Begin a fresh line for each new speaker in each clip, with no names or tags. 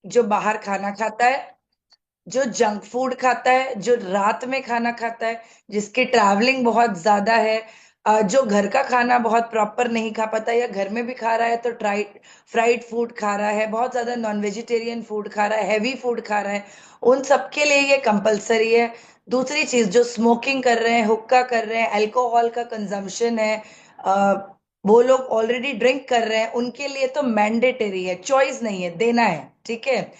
जो बाहर खाना खाता है, जो जंक फूड खाता है, जो रात में खाना खाता है, जिसकी ट्रैवलिंग बहुत ज्यादा है, जो घर का खाना बहुत प्रॉपर नहीं खा पाता, या घर में भी खा रहा है तो फ्राइड फूड खा रहा है, बहुत ज्यादा नॉन वेजिटेरियन फूड खा रहा है, हैवी फूड खा रहा है, उन सबके लिए ये कंपलसरी है। दूसरी चीज, जो स्मोकिंग कर रहे हैं, हुक्का कर रहे हैं, अल्कोहल का कंजम्पशन है, अ, वो लोग ऑलरेडी ड्रिंक कर रहे हैं, उनके लिए तो मैंडेटरी है, चॉइस नहीं है, देना है। ठीक है।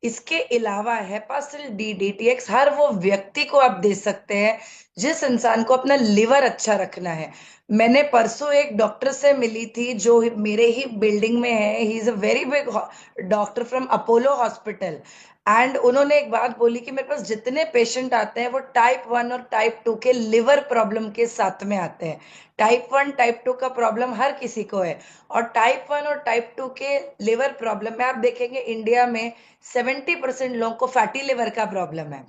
इसके अलावा हेपासिल डी डीटीएक्स हर वो व्यक्ति को आप दे सकते हैं जिस इंसान को अपना लिवर अच्छा रखना है। मैंने परसों एक डॉक्टर से मिली थी जो मेरे ही बिल्डिंग में है, he is a very big doctor from Apollo hospital. And उन्होंने एक बात बोली कि मेरे पास जितने पेशेंट आते हैं वो टाइप 1 और टाइप 2 के लिवर प्रॉब्लम के साथ में आते हैं। टाइप 1 टाइप 2 का प्रॉब्लम हर किसी को है, और टाइप 1 और टाइप 2 के लिवर प्रॉब्लम में आप देखेंगे इंडिया में 70% लोगों को फैटी लिवर का प्रॉब्लम है।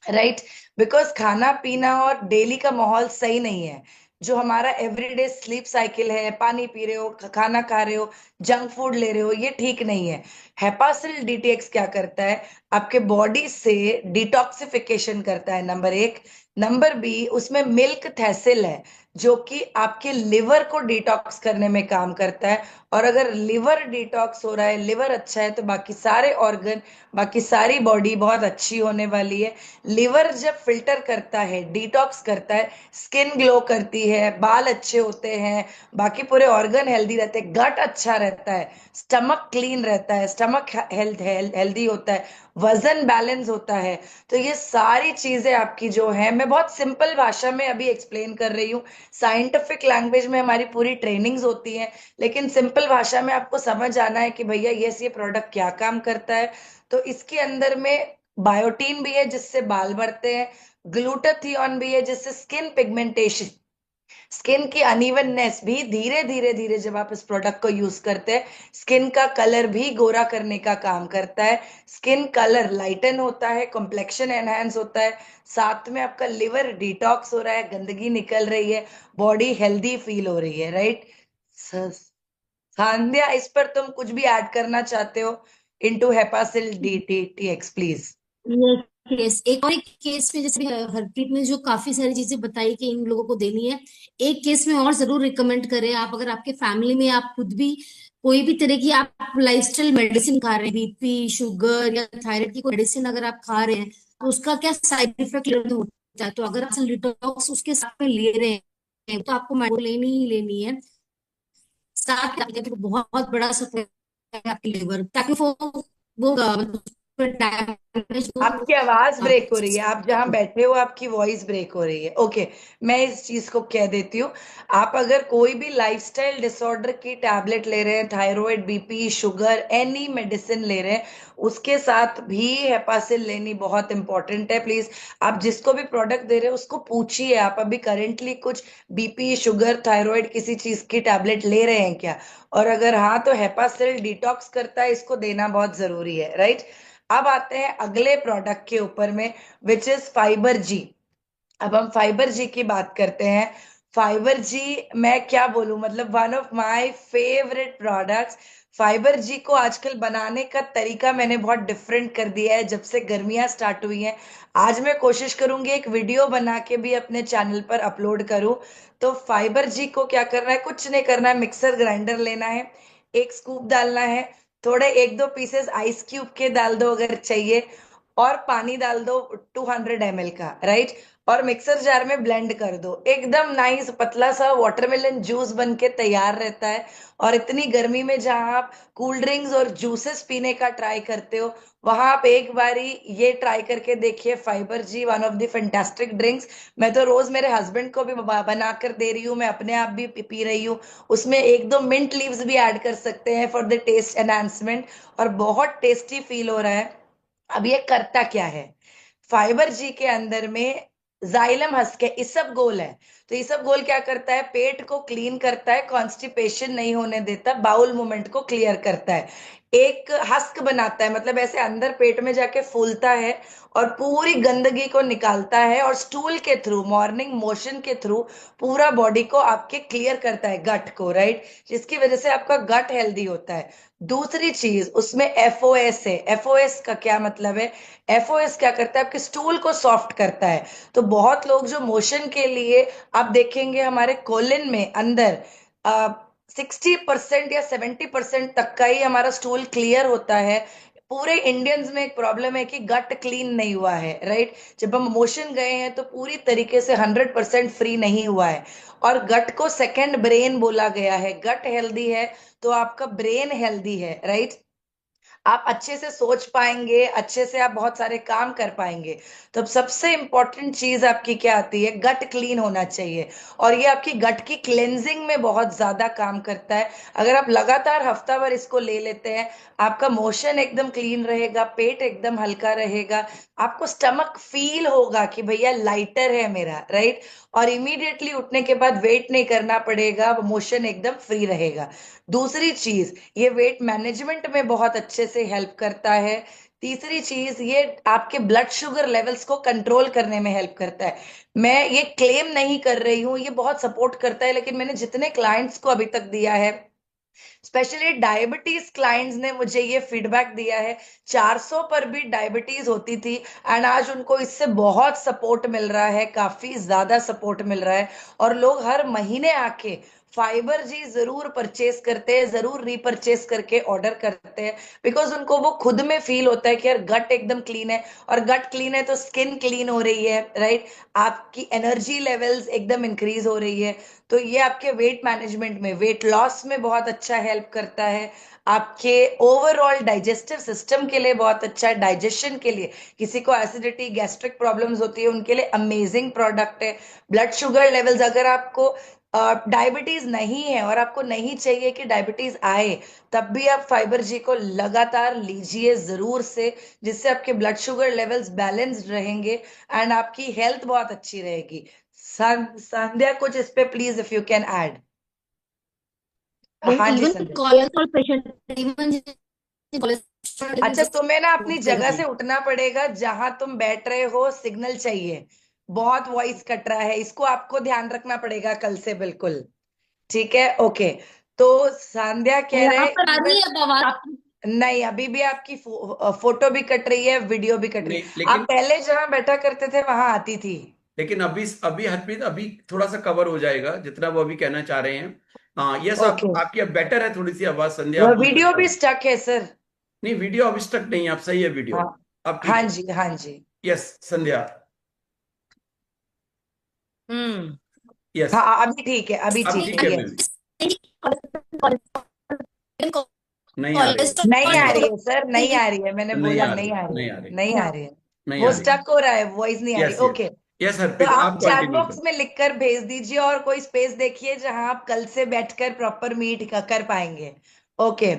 राइट। बिकॉज खाना पीना और डेली का माहौल सही नहीं है। जो हमारा एवरीडे स्लीप साइकिल है, पानी पी रहे हो, खाना खा रहे हो, जंक फूड ले रहे हो, ये ठीक नहीं है। हेपासिल डीटीएक्स क्या करता है, आपके बॉडी से डिटॉक्सिफिकेशन करता है, नंबर 1। नंबर 2, उसमें मिल्क थैसिल है जो कि आपके लिवर को डिटॉक्स करने में काम करता है। और अगर लिवर डिटॉक्स हो रहा है, लिवर अच्छा है, तो बाकी सारे ऑर्गन, बाकी सारी बॉडी बहुत अच्छी होने वाली है। लिवर जब फिल्टर करता है, डिटॉक्स करता है, स्किन ग्लो करती है, बाल अच्छे होते हैं, बाकी पूरे ऑर्गन हेल्दी रहते हैं, गट अच्छा रहता है, स्टमक क्लीन रहता है, स्टमक हेल्दी होता है, वजन बैलेंस होता है। तो ये सारी चीजें आपकी जो है, मैं बहुत सिंपल भाषा में अभी एक्सप्लेन कर रही हूँ। साइंटिफिक लैंग्वेज में हमारी पूरी ट्रेनिंग्स होती हैं, लेकिन सिंपल भाषा में आपको समझ आना है कि भैया ये प्रोडक्ट क्या काम करता है। तो इसके अंदर में बायोटीन भी है जिससे बाल बढ़ते हैं, ग्लूटाथियोन भी है जिससे स्किन पिगमेंटेशन, स्किन की अनइवननेस भी धीरे धीरे धीरे जब आप इस प्रोडक्ट को यूज करते हैं, स्किन का कलर भी गोरा करने का काम करता है। स्किन कलर लाइटन होता है, कॉम्प्लेक्शन एनहांस होता है, साथ में आपका लिवर डिटॉक्स हो रहा है, गंदगी निकल रही है, बॉडी हेल्दी फील हो रही है। राइट। संध्या, इस पर तुम कुछ भी ऐड करना चाहते हो into Hepasil D T T X, please.
ये केस, एक और एक केस में जैसे हरप्रीत ने जो काफी सारी चीजें बताई कि इन लोगों को देनी है, एक केस में और जरूर रिकमेंड करें आप, अगर आपके फैमिली में आप खुद भी कोई भी तरह की आप लाइफस्टाइल मेडिसिन खा रहे हैं, बीपी शुगर या थायराइड की कोई मेडिसिन अगर आप खा रहे हैं, तो उसका क्या साइड इफेक्ट होता है। तो अगर आप डिटॉक्स उसके साथ में ले रहे हैं तो आपको मेडिसिन लेनी ही लेनी है। साथ में आपके बहुत बड़ा सपोर्ट है आपके लिवर, ताकि वो डैमेज हो।
आपकी आवाज ब्रेक हो रही है, आप जहां बैठे हो आपकी वॉइस ब्रेक हो रही है। ओके, मैं इस चीज को कह देती हूँ। आप अगर कोई भी लाइफस्टाइल डिसऑर्डर की टैबलेट ले रहे हैं, thyroid, BP, sugar, any medicine ले रहे हैं, उसके साथ भी हेपासिल लेनी बहुत इंपॉर्टेंट है। प्लीज, आप जिसको भी प्रोडक्ट दे रहे हैं उसको पूछिए आप अभी करेंटली कुछ बीपी, शुगर, थायराइड किसी चीज की टैबलेट ले रहे हैं क्या। और अगर हाँ, तो हेपासिल डिटॉक्स करता है, इसको देना बहुत जरूरी है। राइट। अब आते हैं अगले प्रोडक्ट के ऊपर में, विच इज फाइबर जी। अब हम फाइबर जी की बात करते हैं। फाइबर जी, मैं क्या बोलूं, मतलब one of my favourite products. Fibre G को आजकल बनाने का तरीका मैंने बहुत डिफरेंट कर दिया है जब से गर्मियां स्टार्ट हुई हैं। आज मैं कोशिश करूंगी एक वीडियो बना के भी अपने चैनल पर अपलोड करूं। तो फाइबर जी को क्या करना है, कुछ नहीं करना है, मिक्सर ग्राइंडर लेना है, एक स्कूप डालना है, थोड़े 1-2 पीसेस आइस क्यूब के डाल दो अगर चाहिए, और पानी डाल दो 200 ml का। राइट। और मिक्सर जार में ब्लेंड कर दो, एकदम नाइस पतला सा वाटरमेलन जूस बन के तैयार रहता है। और इतनी गर्मी में जहां आप कूल ड्रिंक्स और जूसेस पीने का ट्राई करते हो, वहां आप एक बारी ये ट्राई करके देखिए, fibre G one of the fantastic drinks. मैं तो रोज मेरे हस्बैंड को भी बना कर दे रही हूँ, मैं अपने आप भी पी रही हूँ। उसमें 1-2 मिंट लीव्स भी ऐड कर सकते हैं फॉर द टेस्ट एनहांसमेंट, और बहुत टेस्टी फील हो रहा है। अब ये करता क्या है, फाइबर जी के अंदर में जाइलम हस्क है, इसबगोल है। तो इसबगोल क्या करता है, पेट को क्लीन करता है, कॉन्स्टिपेशन नहीं होने देता, बाउल मूवमेंट को क्लियर करता है, एक हस्क बनाता है, मतलब ऐसे अंदर पेट में जाके फूलता है और पूरी गंदगी को निकालता है, और स्टूल के थ्रू, मॉर्निंग मोशन के थ्रू पूरा बॉडी को आपके क्लियर करता है, गट को, राइट, जिसकी वजह से आपका गट हेल्दी होता है। दूसरी चीज उसमें एफओएस है। एफओएस का क्या मतलब है? एफओएस क्या करता है, आपके स्टूल को सॉफ्ट करता है। तो बहुत लोग जो मोशन के लिए, आप देखेंगे हमारे कोलिन में अंदर 60% या 70% तक का ही हमारा स्टूल क्लियर होता है। पूरे इंडियंस में एक प्रॉब्लम है कि गट क्लीन नहीं हुआ है, राइट। जब हम मोशन गए हैं तो पूरी तरीके से 100% फ्री नहीं हुआ है। और गट को सेकंड ब्रेन बोला गया है। गट हेल्दी है तो आपका ब्रेन हेल्दी है, राइट। आप अच्छे से सोच पाएंगे, अच्छे से आप बहुत सारे काम कर पाएंगे। तो अब सबसे इंपॉर्टेंट चीज आपकी क्या आती है? गट क्लीन होना चाहिए। और ये आपकी गट की क्लेंजिंग में बहुत ज्यादा काम करता है। अगर आप लगातार हफ्ता भर इसको ले लेते हैं, आपका मोशन एकदम क्लीन रहेगा, पेट एकदम हल्का रहेगा, आपको स्टमक फील होगा कि भैया लाइटर है मेरा, राइट। और इमीडिएटली उठने के बाद वेट नहीं करना पड़ेगा, मोशन एकदम फ्री रहेगा। दूसरी चीज, ये वेट मैनेजमेंट में बहुत अच्छे से हेल्प करता है। तीसरी चीज, ये आपके ब्लड शुगर लेवल्स को कंट्रोल करने में हेल्प करता है। मैं ये क्लेम नहीं कर रही हूँ, ये बहुत सपोर्ट करता है, लेकिन मैंने जितने क्लाइंट्स को अभी तक दिया है, स्पेशली डायबिटीज क्लाइंट्स ने मुझे ये फीडबैक दिया है। 400 पर भी डायबिटीज होती थी, एंड आज उनको इससे बहुत सपोर्ट मिल रहा है, काफी ज्यादा सपोर्ट मिल रहा है। और लोग हर महीने आके फाइबर जी जरूर परचेस करते हैं, जरूर रीपरचेस करके ऑर्डर करते हैं, बिकॉज उनको वो खुद में फील होता है कि यार गट एकदम क्लीन है, और गट क्लीन है तो स्किन क्लीन हो रही है, राइट। आपकी एनर्जी लेवल्स एकदम इंक्रीज हो रही है। तो ये आपके वेट मैनेजमेंट में, वेट लॉस में बहुत अच्छा हेल्प करता है। आपके ओवरऑल डाइजेस्टिव सिस्टम के लिए बहुत अच्छा है, डाइजेशन के लिए, किसी को एसिडिटी गैस्ट्रिक प्रॉब्लम्स होती है उनके लिए अमेजिंग प्रोडक्ट है। ब्लड शुगर लेवल्स, अगर आपको डायबिटीज नहीं है और आपको नहीं चाहिए कि डायबिटीज आए, तब भी आप फाइबर जी को लगातार लीजिए जरूर से, जिससे आपके ब्लड शुगर लेवल्स बैलेंस्ड रहेंगे एंड आपकी हेल्थ बहुत अच्छी रहेगी। संध्या, कुछ इस पे please if you can add. हाँ जी
इवन
संध्या।
कोलेस्ट्रॉल पेशेंट, इवन
अच्छा, तुम्हें ना अपनी
कोलेस्ट्रॉल
जगह से उठना पड़ेगा, जहां तुम बैठ रहे हो सिग्नल चाहिए, बहुत वॉइस कट रहा है, इसको आपको ध्यान रखना पड़ेगा कल से, बिल्कुल। ठीक है, ओके। तो संध्या कह रहे
यहाँ
हैं,
पर आ रही
इवन
है अब आवाज?
नहीं, अभी भी आपकी फोटो भी कट रही है, वीडियो भी कट रही
नहीं,
है। आप
लेकिन
पहले जहां बैठा करते थे वहां आती थी।
अभी अभी हरप्रीत, अभी थोड़ा सा कवर हो जाएगा जितना वो अभी कहना चाह रहे हैं। हाँ, यस, आप
ओके।
आपकी अब बेटर है थोड़ी सी आवाज, संध्या,
वह
आप बोल
वीडियो
सकते
भी
हो।
स्टक है सर।
नहीं, वीडियो अभी तक नहीं है, आप सही है वीडियो।
हाँ।
अब ठीक
हाँ
है।
जी, हाँ जी।
यस संध्या।
हम्म।
यस,
हाँ, अभी ठीक है, अभी
अब
ठीक
ठीक
है,
है
ये।
बेबी। नहीं आ रही है।
नहीं आ
नहीं आ
रही
रही
है सर, नहीं आ रही है, मैंने
नहीं
बोला
आ रही
नहीं आ रही
नहीं
है।
आ रही
नहीं आ रही है।
नहीं
वो
आ रही।
स्टक हो रहा है, वॉइस नहीं आ रही,
यस यस।
ओके।
यस
तो
हरप्रीत,
आप
आप
चैट
कंटिन्यू
बॉक्स
करो।
में लिखकर भेज दीजिए, और कोई स्पेस देखिए जहां आप कल से बैठकर प्रॉपर मीट कर पाएंगे। ओके।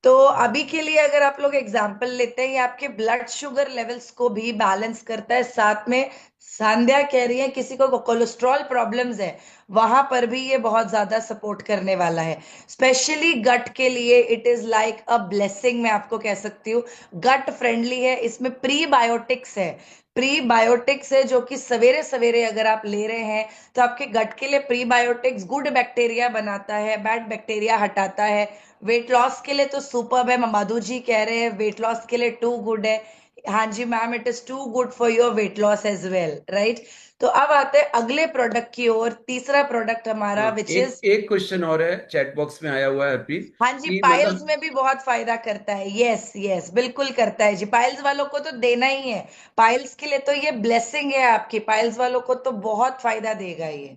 तो अभी के लिए अगर आप लोग एग्जांपल लेते हैं, ये आपके ब्लड शुगर लेवल्स को भी बैलेंस करता है, साथ में संध्या कह रही है किसी को कोलेस्ट्रॉल प्रॉब्लम्स है, वहां पर भी ये बहुत ज्यादा सपोर्ट करने वाला है। स्पेशली गट के लिए it is like a blessing, मैं आपको कह सकती हूँ। गट फ्रेंडली है, इसमें प्रीबायोटिक्स है। प्रीबायोटिक्स है जो कि सवेरे सवेरे अगर आप ले रहे हैं, तो आपके गट के लिए प्रीबायोटिक्स गुड बैक्टीरिया बनाता है, बैड बैक्टीरिया हटाता है। वेट लॉस के लिए तो सुपर्ब है, मधु जी कह रहे हैं वेट लॉस के लिए टू गुड है। हाँ जी ma'am, it is too good for your weight loss as well, right. तो अब आते हैं अगले प्रोडक्ट की ओर, तीसरा प्रोडक्ट हमारा
हाँ,
विच
एक
इज,
एक क्वेश्चन और है, चैट बॉक्स में आया हुआ है हरप्रीत,
हाँ जी,
कि
पाइल्स
मतलब
में भी बहुत फायदा करता है। यस यस, बिल्कुल करता है जी, पाइल्स वालों को तो देना ही है। पाइल्स के लिए तो ये ब्लेसिंग है आपकी, पाइल्स वालों को तो बहुत फायदा देगा ये।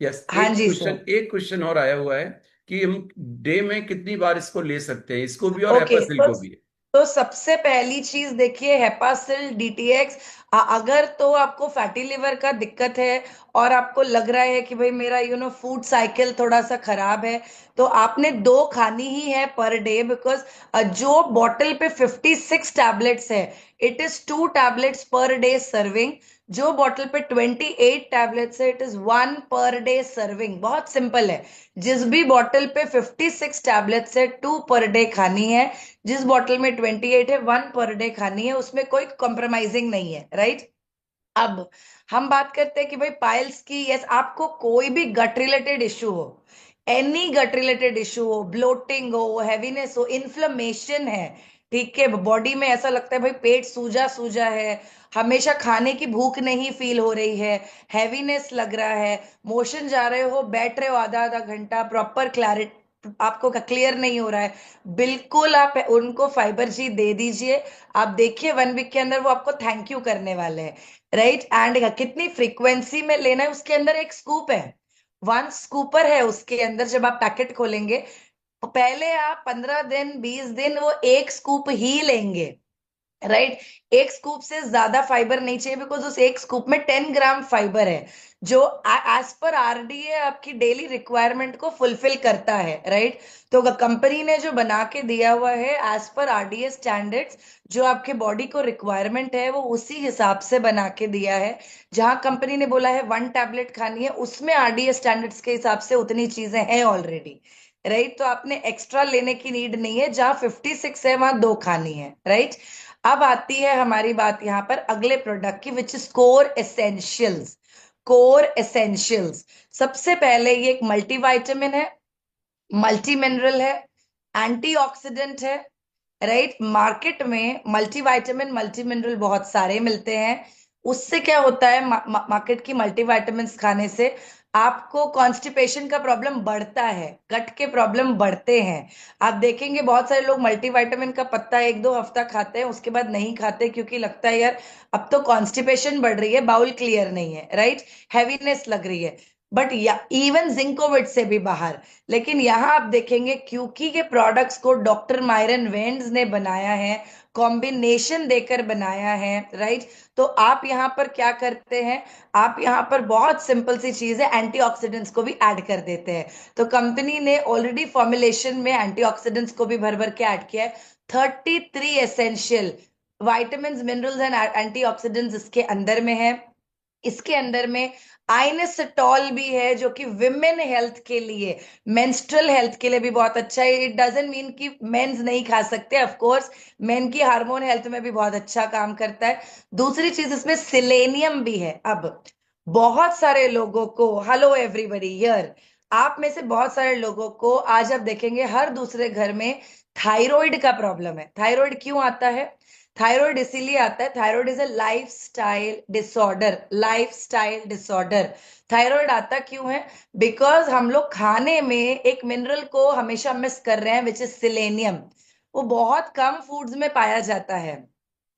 यस,
हाँ जी सर।
एक क्वेश्चन और आया हुआ है कि हम डे में कितनी बार इसको ले सकते हैं, इसको भी और
ओके,
हेपासिल को भी।
तो सबसे पहली चीज देखिए, हेपासिल डीटीएक्स, अगर तो आपको फैटी लिवर का दिक्कत है और आपको लग रहा है कि भाई मेरा फूड साइकिल थोड़ा सा खराब है, तो आपने दो खानी ही है पर डे, बिकॉज जो बॉटल पे 56 टैबलेट्स है, it is 2 tablets per day serving. जो बॉटल पे 28 टैबलेट्स है, it is 1 per day serving. बहुत सिंपल है। जिस भी बॉटल पे 56 टैबलेट्स है, 2 पर डे खानी है। जिस बॉटल में 28 है, 1 पर डे खानी है। उसमें कोई कॉम्प्रोमाइजिंग नहीं है, राइट। अब हम बात करते हैं कि भाई पाइल्स की, यस, आपको कोई भी गट रिलेटेड इश्यू हो, एनी गट रिलेटेड इश्यू हो, ब्लोटिंग हो, हैवीनेस हो, इन्फ्लेमेशन है, ठीक है, बॉडी में ऐसा लगता है भाई पेट सूजा सूजा है, हमेशा खाने की भूख नहीं फील हो रही है, हैवीनेस लग रहा है, मोशन जा रहे हो, बैठ रहे हो आधा आधा घंटा, प्रॉपर क्लैरिटी आपको क्लियर नहीं हो रहा है, बिल्कुल आप उनको फाइबर जी दे दीजिए। आप देखिए 1 वीक के अंदर वो आपको थैंक यू करने वाले हैं, राइट। एंड कितनी फ्रीक्वेंसी में लेना है, उसके अंदर एक स्कूप है, 1 स्कूपर है उसके अंदर। जब आप पैकेट खोलेंगे, तो पहले आप 15 दिन 20 दिन वो एक स्कूप ही लेंगे, राइट। एक स्कूप से ज्यादा फाइबर नहीं चाहिए, बिकॉज उस एक स्कूप में 10 ग्राम फाइबर है, जो एज पर आरडीए आपकी डेली रिक्वायरमेंट को फुलफिल करता है, राइट। तो कंपनी ने जो बना के दिया हुआ है एज पर आरडीए स्टैंडर्ड्स, जो आपके बॉडी को रिक्वायरमेंट है, वो उसी हिसाब से बना के दिया है। जहां कंपनी ने बोला है 1 टैबलेट खानी है, उसमें आरडीए स्टैंडर्ड्स के हिसाब से उतनी चीजें हैं ऑलरेडी, राइट। तो आपने एक्स्ट्रा लेने की नीड नहीं है, जहां 56 है वहां 2 खानी है, राइट। अब आती है हमारी बात यहाँ पर अगले प्रोडक्ट की, which is core essentials. Core essentials, सबसे पहले ये एक मल्टीविटामिन है, मल्टी मिनरल है, एंटीऑक्सीडेंट है, राइट। मार्केट में मल्टीविटामिन मल्टी मिनरल बहुत सारे मिलते हैं। उससे क्या होता है, मार्केट की मल्टीविटामिन खाने से आपको कॉन्स्टिपेशन का प्रॉब्लम बढ़ता है, गट के प्रॉब्लम बढ़ते हैं। आप देखेंगे बहुत सारे लोग मल्टीविटामिन का पत्ता 1-2 हफ्ता खाते हैं, उसके बाद नहीं खाते, क्योंकि लगता है यार अब तो कॉन्स्टिपेशन बढ़ रही है, बाउल क्लियर नहीं है, राइट, हैवीनेस लग रही है। बट या इवन जिंकोविट से भी बाहर। लेकिन यहाँ आप देखेंगे, क्योंकि ये प्रोडक्ट्स को डॉक्टर मायरन वेंड्स ने बनाया है, कॉम्बिनेशन देकर बनाया है, राइट। तो आप यहाँ पर क्या करते हैं, आप यहाँ पर बहुत सिंपल सी चीज है, एंटीऑक्सीडेंट्स को भी ऐड कर देते हैं। तो कंपनी ने ऑलरेडी फॉर्मुलेशन में एंटीऑक्सीडेंट्स को भी भर भर के ऐड किया है। 33 essential vitamin minerals and antioxidants इसके अंदर में है। इसके अंदर में आइनेस्टॉल भी है, जो कि विमेन हेल्थ के लिए, मेंस्ट्रुअल हेल्थ के लिए भी बहुत अच्छा है। इट डजंट मीन कि मेंस नहीं खा सकते, ऑफ कोर्स मेन की हार्मोन हेल्थ में भी बहुत अच्छा काम करता है। दूसरी चीज इसमें सिलेनियम भी है। अब बहुत सारे लोगों को, हेलो एवरीबॉडी हियर, आप में से बहुत सारे लोगों को आज आप देखेंगे हर दूसरे घर में थायराइड का प्रॉब्लम है। थायराइड क्यों आता है? थायराइड इसीलिए आता है, thyroid is a lifestyle disorder. Lifestyle disorder. Thyroid आता क्यों है? बिकॉज हम लोग खाने में एक मिनरल को हमेशा मिस कर रहे हैं, विच इज सिलेनियम। वो बहुत कम फूड्स में पाया जाता है,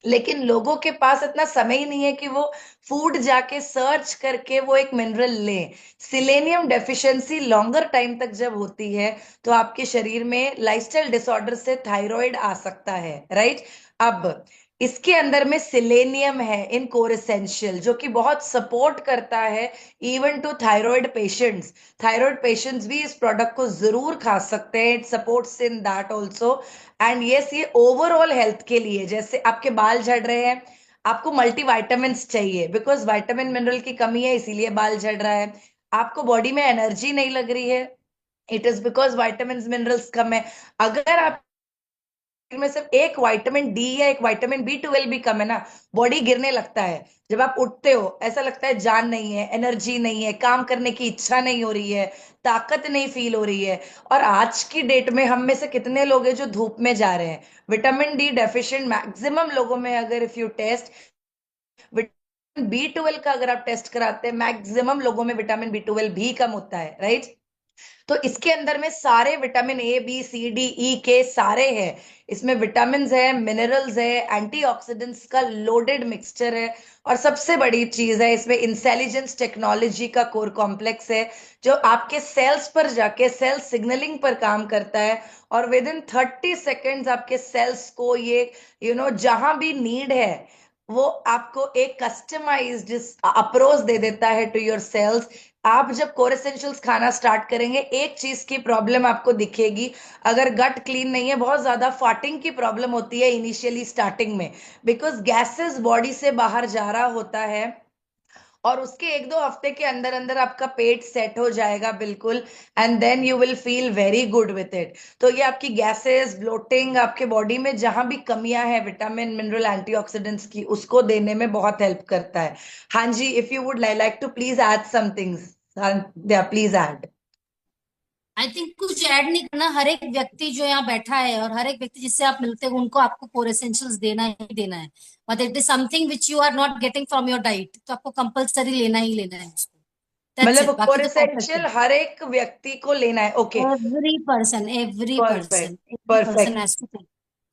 लेकिन लोगों के पास इतना समय ही नहीं है कि वो फूड जाके सर्च करके वो एक मिनरल लें। सिलेनियम डेफिशिएंसी लॉन्गर टाइम तक जब होती है, तो आपके शरीर में लाइफस्टाइल डिसऑर्डर से थायराइड आ सकता है, राइट। अब इसके अंदर में सिलेनियम है इन कोर एसेंशियल, जो कि बहुत सपोर्ट करता है even to thyroid patients. Thyroid patients भी इस प्रोडक्ट को जरूर खा सकते हैं, it supports in that also. And yes, ये ओवरऑल हेल्थ के लिए, जैसे आपके बाल झड़ रहे हैं, आपको मल्टीविटामिन्स चाहिए, बिकॉज विटामिन मिनरल की कमी है इसीलिए बाल झड़ रहा है। आपको बॉडी में एनर्जी नहीं लग रही है, it is because vitamin minerals कम है। अगर आप में सिर्फ एक विटामिन डी या एक विटामिन B12 भी कम है ना, बॉडी गिरने लगता है। जब आप उठते हो ऐसा लगता है जान नहीं है, एनर्जी नहीं है, काम करने की इच्छा नहीं हो रही है, ताकत नहीं फील हो रही है। और आज की डेट में हम में से कितने लोग हैं जो धूप में जा रहे हैं? विटामिन डी डेफिशिएंट मैक्सिमम लोगों में, अगर if you test vitamin B12 का, अगर आप टेस्ट कराते हैं, मैक्सिमम लोगों में विटामिन B12 भी कम होता है, राइट। तो इसके अंदर में सारे vitamin A B C D E K सारे हैं। इसमें विटामिन है, मिनरल्स है, एंटीऑक्सीडेंट्स का लोडेड मिक्सचर है। और सबसे बड़ी चीज है, इसमें इंटेलिजेंस टेक्नोलॉजी का कोर कॉम्प्लेक्स है, जो आपके सेल्स पर जाके सेल सिग्नलिंग पर काम करता है। और विद इन 30 सेकेंड्स आपके सेल्स को ये जहां भी नीड है, वो आपको एक कस्टमाइज्ड अप्रोच दे देता है टू योर सेल्स। आप जब कोर एसेंशियल्स खाना स्टार्ट करेंगे, एक चीज की प्रॉब्लम आपको दिखेगी। अगर गट क्लीन नहीं है, बहुत ज्यादा फार्टिंग की प्रॉब्लम होती है इनिशियली स्टार्टिंग में, बिकॉज गैसेस बॉडी से बाहर जा रहा होता है, और उसके 1-2 हफ्ते के अंदर अंदर आपका पेट सेट हो जाएगा बिल्कुल, and then you will feel very good with it. तो ये आपकी गैसेस, ब्लोटिंग, आपके बॉडी में जहां भी कमियां हैं विटामिन, मिनरल, एंटीऑक्सीडेंट्स की, उसको देने में बहुत हेल्प करता है। हाँ जी, if you would like to please add some things, please add.
I think कुछ ऐड नहीं करना, हर एक व्यक्ति जो यहाँ बैठा है और हर एक व्यक्ति जिससे आप मिलते हो उनको आपको कोर एसेंशियल्स देना ही देना है। But it is something which you are not getting from your diet, तो आपको कंपलसरी लेना ही लेना है उसको। दैट्स
मतलब
इट, बाकी
कोर
तो परफेक्ट
एसेंशियल
है।
हर एक व्यक्ति को लेना है, okay.
Every person, every person,
perfect.
Every person
perfect.
Has to take.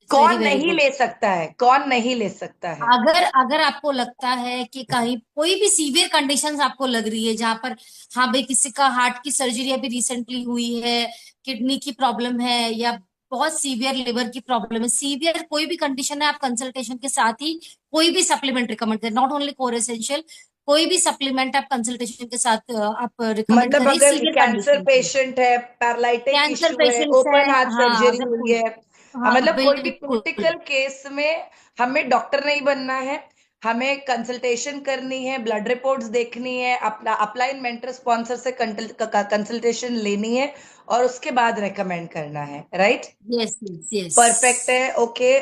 It's very
कौन
वेरी
नहीं
गुड।
ले सकता है, कौन नहीं ले सकता है?
अगर अगर आपको लगता है कि कहीं कोई भी सीवियर कंडीशंस आपको लग रही है जहां पर, हाँ भाई किसी का हार्ट की सर्जरी अभी रिसेंटली हुई है, किडनी की प्रॉब्लम है, या बहुत सीवियर लिवर की प्रॉब्लम है, सीवियर कोई भी कंडीशन है, आप कंसल्टेशन के साथ ही कोई भी सप्लीमेंट रिकमेंड करें, नॉट ओनली कोर एसेंशियल, कोई भी सप्लीमेंट आप कंसल्टेशन के साथ आप रिकमेंड
मतलब
करें
अगर
सीवियर
कैंसर
कंडीशन में।
पेशेंट है, पैरालिटिक
कैंसर
इश्यू है,
पेशेंट्स है,
ओपन हार्ट
हाँ
सर्जरी
अगर
हुई
कोई,
है,
हाँ
मतलब कोई भी
बिल्कुल।
क्रिटिकल केस में हमें डॉक्टर नहीं बनना है, हमें कंसल्टेशन करनी है, ब्लड रिपोर्ट्स देखनी है, अपना अपलाइन मेंटर स्पॉन्सर से कंसल्टेशन लेनी है, और उसके बाद रेकमेंड करना है, right?
Yes yes yes.
Perfect है, ओके।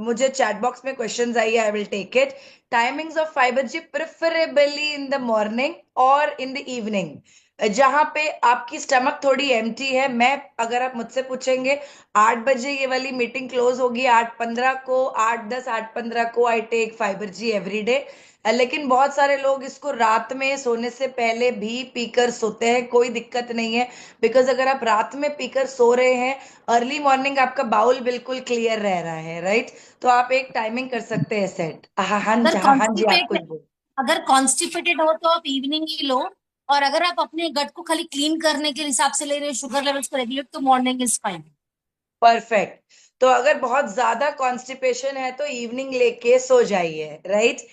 मुझे चैट बॉक्स में क्वेश्चंस आई है, I will take it. Timings of fibre G, preferably in the morning और इन द इवनिंग, जहां पे आपकी स्टमक थोड़ी एम्प्टी है। मैं, अगर आप मुझसे पूछेंगे, 8 बजे ये वाली मीटिंग क्लोज होगी, 8:15 को, 8:10, 8:15 को I take fibre G every day. लेकिन बहुत सारे लोग इसको रात में सोने से पहले भी पीकर सोते हैं, कोई दिक्कत नहीं है। बिकॉज अगर आप रात में पीकर सो रहे हैं, अर्ली मॉर्निंग आपका बाउल बिल्कुल क्लियर रह रहा है, राइट? तो आप एक टाइमिंग कर सकते हैं सेट। हाँ हाँ
अगर
जी, हाँ हाँ जी, आप
कॉन्स्टिपेट
कुछ बोल।
अगर कॉन्स्टिपेटेड हो तो आप इवनिंग ही लो, और अगर आप अपने गट को खाली क्लीन करने के हिसाब से ले रहे हो, शुगर लेवल्स को रेगुलेट, तो मॉर्निंग इज फाइन।
परफेक्ट। तो अगर बहुत ज्यादा कॉन्स्टिपेशन है तो इवनिंग लेके सो जाइए, राइट?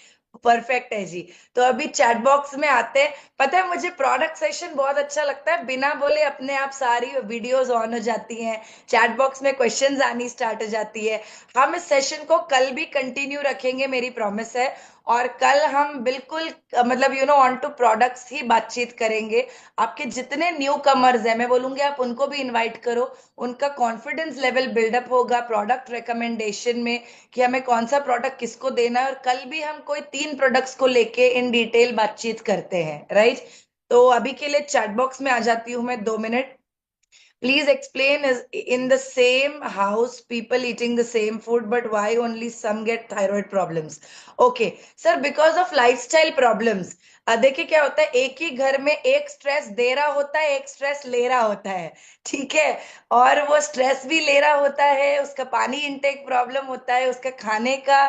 परफेक्ट है जी। तो अभी चैट बॉक्स में आते हैं। पता है, मुझे प्रोडक्ट सेशन बहुत अच्छा लगता है, बिना बोले अपने आप सारी वीडियोस ऑन हो जाती हैं, चैट बॉक्स में क्वेश्चंस आनी स्टार्ट हो जाती है। हम इस सेशन को कल भी कंटिन्यू रखेंगे, मेरी प्रॉमिस है। और कल हम बिल्कुल मतलब ऑन टू प्रोडक्ट्स ही बातचीत करेंगे। आपके जितने न्यू कमर्स हैं, मैं बोलूंगी आप उनको भी इनवाइट करो। उनका कॉन्फिडेंस लेवल बिल्डअप होगा प्रोडक्ट रिकमेंडेशन में, कि हमें कौन सा प्रोडक्ट किसको देना है। और कल भी हम कोई 3 प्रोडक्ट्स को लेके इन डिटेल बातचीत करते हैं, राइट? तो अभी के लिए चैट बॉक्स में आ जाती हूँ मैं, 2 minute. Please explain, is in the same house, people eating the same food, but why only some get thyroid problems? Okay, sir, because of lifestyle problems. देखिए क्या होता है, एक ही घर में एक स्ट्रेस दे रहा होता है, एक स्ट्रेस ले रहा होता है, ठीक है? और वो स्ट्रेस भी ले रहा होता है, उसका पानी इनटेक प्रॉब्लम होता है, उसका खाने का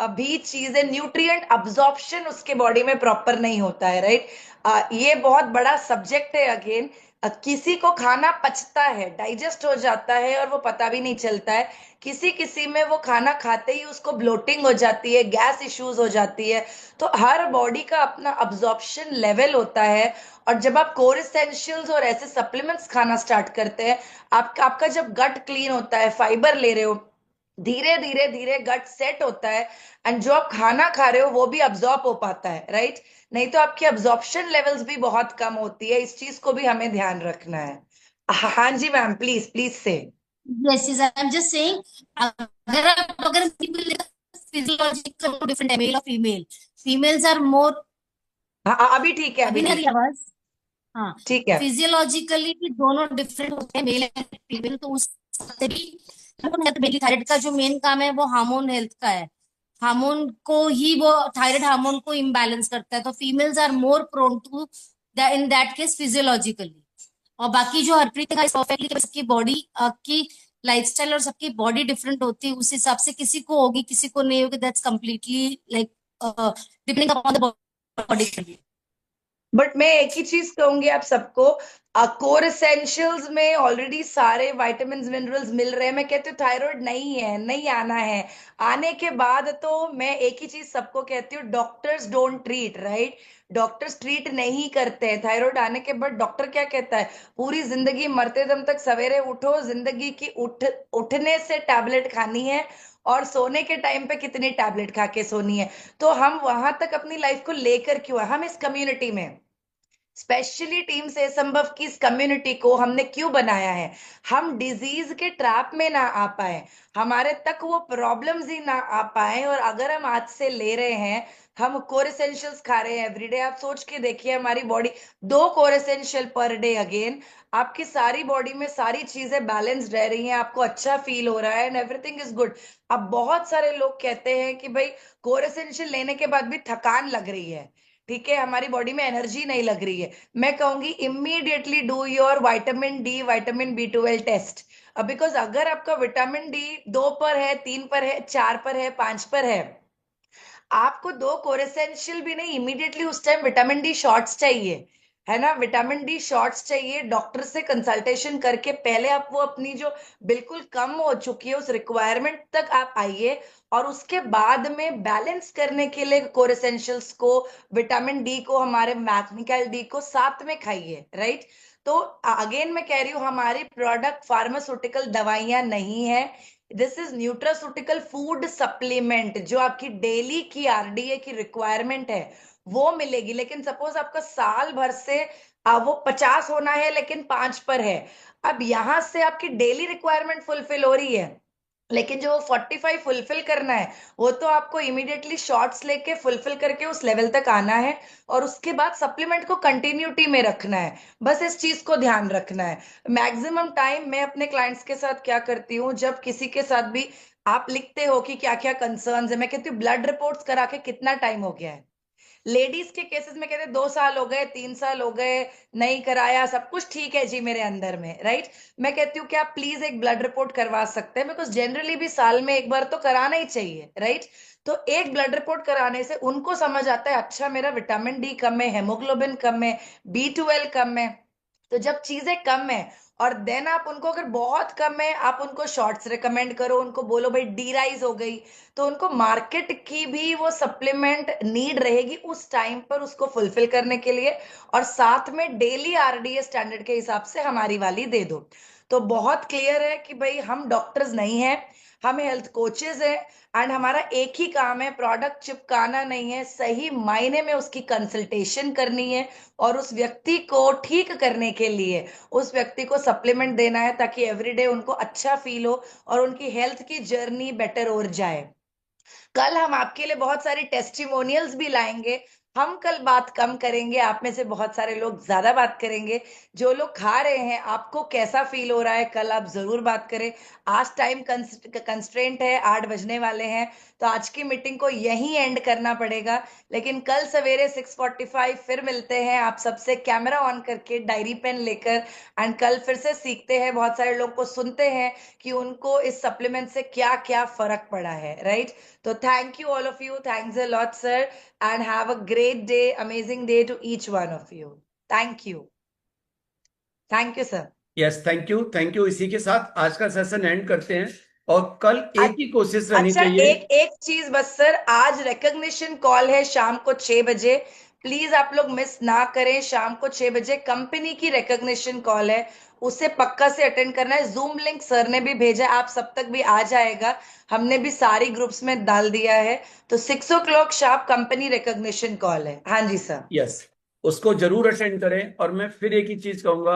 भी चीजें, न्यूट्रिएंट अब्जॉर्प्शन उसके बॉडी में प्रॉपर नहीं होता है, राइट? ये बहुत बड़ा सब्जेक्ट है अगेन। किसी को खाना पचता है, डाइजेस्ट हो जाता है, और वो पता भी नहीं चलता है। किसी किसी में वो खाना खाते ही उसको ब्लोटिंग हो जाती है, गैस इश्यूज हो जाती है। तो हर बॉडी का अपना अब्जॉर्प्शन लेवल होता है। और जब आप कोर एसेंशियल्स और ऐसे सप्लीमेंट्स खाना स्टार्ट करते हैं, आपका आपका जब गट क्लीन होता है, फाइबर ले रहे हो, धीरे धीरे धीरे गट सेट होता है, एंड जो आप खाना खा रहे हो वो भी अब्जॉर्ब हो पाता है, राइट? नहीं तो आपकी अब्जॉर्प्शन लेवल्स भी बहुत कम होती है, इस चीज को भी हमें ध्यान रखना है। हाँ जी मैम, प्लीज प्लीज से।
Yes yes, I am just saying, अगर फिजियोलॉजिकल डिफरेंट है मेल और फीमेल, फीमेल्स आर मोर,
हाँ अभी ठीक है,
अभी
अभी
नहीं आ
ठीक
रही
है।
आवाज? हाँ,
ठीक है।
फिजियोलॉजिकली भी दोनों डिफरेंट होते हैं, मेल एंड फीमेल, तो उससे भी हार्मोन हेल्थ, मेनली थायराइड का जो मेन काम है वो हार्मोन हेल्थ का है, हार्मोन को ही वो, थायराइड हार्मोन को इम्बैलेंस करता है, तो females are more prone to in that case physiologically. और बाकी जो हरप्रीत ने कहा परफेक्टली, सबकी बॉडी की लाइफस्टाइल और सबकी बॉडी डिफरेंट होती है, उस हिसाब से किसी को होगी किसी को नहीं होगी, that's completely like depending upon the body.
But मैं एक ही चीज कहूंगी आप सबको, कोर एसेंशियल्स में ऑलरेडी सारे विटामिन मिनरल्स मिल रहे हैं। मैं कहती हूँ थायराइड नहीं है, नहीं आना है। आने के बाद तो मैं एक ही चीज सबको कहती हूँ, doctors don't treat, right? Doctors treat नहीं करते हैं थायराइड आने के बाद। डॉक्टर क्या कहता है, पूरी जिंदगी मरते दम तक सवेरे उठो, जिंदगी की उठने से टैबलेट खानी है, और सोने के टाइम पे कितनी टैबलेट खा के सोनी है। तो हम वहां तक अपनी लाइफ को लेकर क्यों है, हम इस कम्युनिटी में, स्पेशली टीम से संभव की इस कम्युनिटी को हमने क्यों बनाया है, हम डिजीज के ट्रैप में ना आ पाए, हमारे तक वो प्रॉब्लम्स ही ना आ पाए। और अगर हम आज से ले रहे हैं, हम कोर एसेंशियल्स खा रहे हैं एवरीडे, आप सोच के देखिए हमारी body 2 core essential per day, again आपकी सारी बॉडी में सारी चीजें बैलेंस्ड रह रही हैं, आपको अच्छा फील हो रहा है एंड एवरीथिंग इज गुड। अब बहुत सारे लोग कहते हैं कि भाई कोर एसेंशियल लेने के बाद भी थकान लग रही है, ठीक है, हमारी बॉडी में एनर्जी नहीं लग रही है। मैं कहूंगी immediately do your vitamin D, vitamin B12 test. Because अगर आपका विटामिन डी 2 पर है, 3 पर है, 4 पर है, 5 पर है, आपको 2 कोर एसेंशियल भी नहीं, इमीडिएटली उस टाइम विटामिन डी शॉट्स चाहिए, है ना, विटामिन डी शॉट्स चाहिए। डॉक्टर से कंसल्टेशन करके पहले आप वो अपनी जो बिल्कुल कम हो चुकी है उस रिक्वायरमेंट तक आप आइए, और उसके बाद में बैलेंस करने के लिए कोर एसेंशियल्स को, विटामिन डी को, हमारे मैग्नीशियम डी को साथ में खाइए, राइट। तो अगेन मैं कह रही हूँ, हमारी प्रोडक्ट फार्मास्यूटिकल दवाइयां नहीं है, this is nutraceutical food supplement, जो आपकी डेली की RDA की रिक्वायरमेंट है वो मिलेगी। लेकिन सपोज आपका साल भर से वो 50 होना है लेकिन 5 पर है, अब यहां से आपकी डेली रिक्वायरमेंट फुलफिल हो रही है, लेकिन जो 45 फुलफिल करना है वो तो आपको इमीडिएटली शॉर्ट्स लेके फुलफिल करके उस लेवल तक आना है, और उसके बाद सप्लीमेंट को कंटिन्यूटी में रखना है। बस इस चीज को ध्यान रखना है। मैक्सिमम टाइम मैं अपने क्लाइंट्स के साथ क्या करती हूँ, जब किसी के साथ भी आप लिखते हो कि क्या क्या कंसर्न्स है, मैं कहती हूँ ब्लड रिपोर्ट्स करा के कितना टाइम हो गया है। लेडीज के केसेस में कहते हैं 2 साल हो गए, 3 साल हो गए, नहीं कराया, सब कुछ ठीक है जी मेरे अंदर में, राइट। मैं कहती हूँ कि आप प्लीज एक ब्लड रिपोर्ट करवा सकते हैं, बिकॉज जनरली भी साल में एक बार तो कराना ही चाहिए, राइट। तो एक ब्लड रिपोर्ट कराने से उनको समझ आता है, अच्छा मेरा विटामिन डी कम है, हेमोग्लोबिन कम है, B12 कम है। तो जब चीजें कम है और देन आप उनको, अगर बहुत कम है, आप उनको शॉर्ट्स रिकमेंड करो, उनको बोलो भाई डी राइज हो गई, तो उनको मार्केट की भी वो सप्लीमेंट नीड रहेगी उस टाइम पर उसको फुलफिल करने के लिए, और साथ में डेली RDA स्टैंडर्ड के हिसाब से हमारी वाली दे दो। तो बहुत क्लियर है कि भाई हम डॉक्टर्स नहीं है, हम हेल्थ कोचेज हैं, एंड हमारा एक ही काम है, प्रोडक्ट चिपकाना नहीं है, सही मायने में उसकी कंसल्टेशन करनी है, और उस व्यक्ति को ठीक करने के लिए उस व्यक्ति को सप्लीमेंट देना है, ताकि एवरीडे उनको अच्छा फील हो और उनकी हेल्थ की जर्नी बेटर हो जाए। कल हम आपके लिए बहुत सारी टेस्टिमोनियल्स भी लाएंगे। हम कल बात कम करेंगे, आप में से बहुत सारे लोग ज्यादा बात करेंगे। जो लोग खा रहे हैं, आपको कैसा फील हो रहा है, कल आप जरूर बात करें। आज टाइम कंस्ट्रेंट है, 8 बजने वाले हैं, तो आज की मीटिंग को यहीं एंड करना पड़ेगा। लेकिन कल सवेरे 6:45 फिर मिलते हैं आप सबसे, कैमरा ऑन करके, डायरी पेन लेकर, एंड कल फिर से सीखते हैं, बहुत सारे लोग को सुनते हैं कि उनको इस सप्लीमेंट से क्या क्या फर्क पड़ा है, right. So thank you all of you. Thanks a lot, sir. And have a great day, amazing day to each one of you. Thank you. Thank you, sir.
Yes, thank you. इसी के साथ आज का session and करते हैं, और कल एक ही कोशिश रहनी
अच्छा,
चाहिए।
एक चीज बस सर, आज रिकॉग्निशन कॉल है शाम को 6 बजे, प्लीज आप लोग मिस ना करें। शाम को 6 बजे कंपनी की रिकॉग्निशन कॉल है, उसे पक्का से अटेंड करना है। जूम लिंक सर ने भी भेजा, आप सब तक भी आ जाएगा, हमने भी सारी ग्रुप्स में डाल दिया है। तो 6 o'clock sharp company recognition call है। हाँ जी सर।
यस, उसको जरूर अटेंड करें। और मैं फिर एक ही चीज कहूंगा,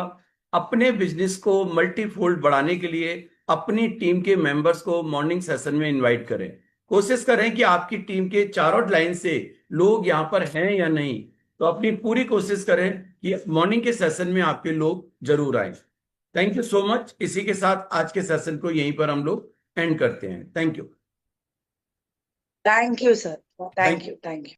अपने बिजनेस को मल्टीफोल्ड बढ़ाने के लिए अपनी टीम के मेंबर्स को मॉर्निंग सेशन में इनवाइट करें। कोशिश करें कि आपकी टीम के चारों लाइन से लोग यहाँ पर हैं या नहीं, तो अपनी पूरी कोशिश करें कि मॉर्निंग के सेशन में आपके लोग जरूर आए। Thank you so much. इसी के साथ आज के सेशन को यहीं पर हम लोग एंड करते हैं। Thank you.
Thank you sir, thank you, thank you.